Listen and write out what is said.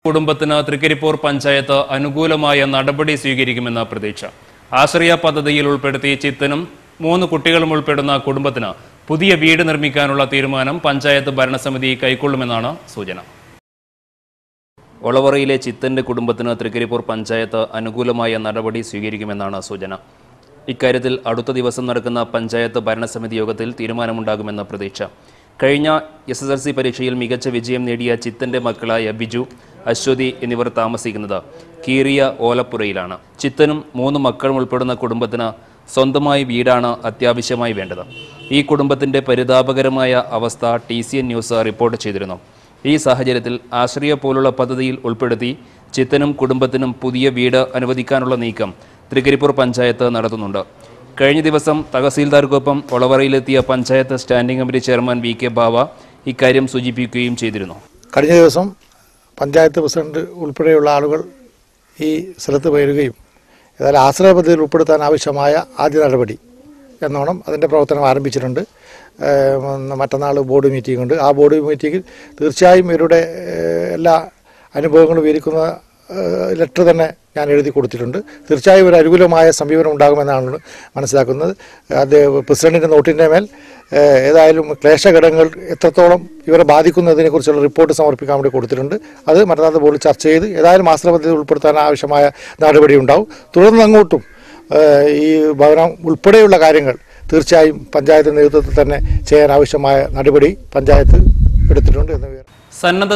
കുടുംബത്തിന് തൃക്കരിപ്പൂർ പഞ്ചായത്ത് അനുകൂലമായ നടപടി സ്വീകരിക്കുമെന്ന പ്രതീക്ഷ. ആശ്രയ പദ്ധതിയിൽ ഉൾപ്പെടുത്തി ചിത്തനും 3 കുട്ടികളും ഉൾപ്പെടുന്ന കുടുംബത്തിന് പുതിയ വീട് നിർമ്മിക്കാനുള്ള തീരുമാനം പഞ്ചായത്ത് ഭരണസമിതി കൈക്കൊള്ളുമെന്നാണ് സൂചന. ഒളവറയിലെ ചിത്തന്റെ കുടുംബത്തിന് തൃക്കരിപ്പൂർ പഞ്ചായത്ത് അനുകൂലമായ നടപടി സ്വീകരിക്കുമെന്നാണ് സൂചന. ഇക്കാര്യത്തിൽ അടുത്ത ദിവസം നടക്കുന്ന പഞ്ചായത്ത് ഭരണസമിതി യോഗത്തിൽ തീരുമാനമുണ്ടാകുമെന്ന പ്രതീക്ഷ. കഴിഞ്ഞ SSLC പരീക്ഷയിൽ മികച്ച വിജയം നേടിയ ചിത്തന്റെ മക്കളായ ബിജു, അശ്വതി എന്നിവർ താമസിക്കുന്നത് കീറിയ ഓലപ്പുരയിലാണ്. ചിത്തനും 3 മക്കളും ഉൾപ്പെടുന്ന കുടുംബത്തിന് സ്വന്തമായി വീടാണ് അത്യാവശ്യമായി വേണ്ടത്. ഈ കുടുംബത്തിന്റെ പരിതാപകരമായ അവസ്ഥ TCN ന്യൂസ് റിപ്പോർട്ട് ചെയ്തിരുന്നു. ഈ സാഹചര്യത്തിൽ ആശ്രയ പോലുള്ള പദ്ധതിയിൽ ഉൾപ്പെടുത്തി ചിത്തനും കുടുംബത്തിനും പുതിയ വീട് അനുവദിക്കാനുള്ള നീക്കം തൃക്കരിപ്പൂർ പഞ്ചായത്ത് നടത്തുന്നുണ്ട്. കഴിഞ്ഞ ദിവസം തഹസീൽദാർക്കൊപ്പം ഒളവറയിലെത്തിയ panchayat standing committee chairman VK Bava ഇക്കാര്യം സൂചിപ്പിക്കുകയും ചെയ്തിരുന്നു. കഴിഞ്ഞ ദിവസം പഞ്ചായത്ത് പ്രസിഡന്റ് ഉൾപ്പെടെയുള്ള ആളുകൾ ഈ സ്ഥലത്ത് വരികയും ഏതായാലും ആശ്രയ പദ്ധതിയിൽ ഉൾപ്പെടുത്താൻ ആവശ്യമായ ആദ്യ നടപടി എന്നോണം അതിൻ്റെ പ്രവർത്തനം ആരംഭിച്ചിട്ടുണ്ട്. മറ്റന്നാൾ ബോർഡ് മീറ്റിംഗ് ഉണ്ട്. ആ ബോർഡ് മീറ്റിംഗിൽ തീർച്ചയായും ഇവരുടെ എല്ലാ അനുഭവങ്ങളും വിവരിക്കുന്ന ലെറ്റർ തന്നെ ഞാൻ എഴുതി കൊടുത്തിട്ടുണ്ട്. തീർച്ചയായും ഒരു അനുകൂലമായ സമീപനം ഉണ്ടാകുമെന്നാണ് മനസ്സിലാക്കുന്നത്. അത് പ്രസിഡന്റിൻ്റെ നോട്ടിൻ്റെ മേൽ ഏതായാലും ക്ലേശഘടകങ്ങൾ എത്രത്തോളം ഇവരെ ബാധിക്കുന്നതിനെക്കുറിച്ചുള്ള റിപ്പോർട്ട് സമർപ്പിക്കാൻ വേണ്ടി കൊടുത്തിട്ടുണ്ട്. അത് മറ്റന്നാൾ ബോർഡ് ചർച്ച ചെയ്ത് ഏതായാലും ആശ്രയ പദ്ധതി ഉൾപ്പെടുത്താൻ ആവശ്യമായ നടപടി ഉണ്ടാവും. തുടർന്ന് അങ്ങോട്ടും ഈ ഭവനം ഉൾപ്പെടെയുള്ള കാര്യങ്ങൾ തീർച്ചയായും പഞ്ചായത്ത് നേതൃത്വത്തിൽ തന്നെ ചെയ്യാൻ ആവശ്യമായ നടപടി പഞ്ചായത്ത് എടുത്തിട്ടുണ്ട് എന്ന്. സന്നദ്ധ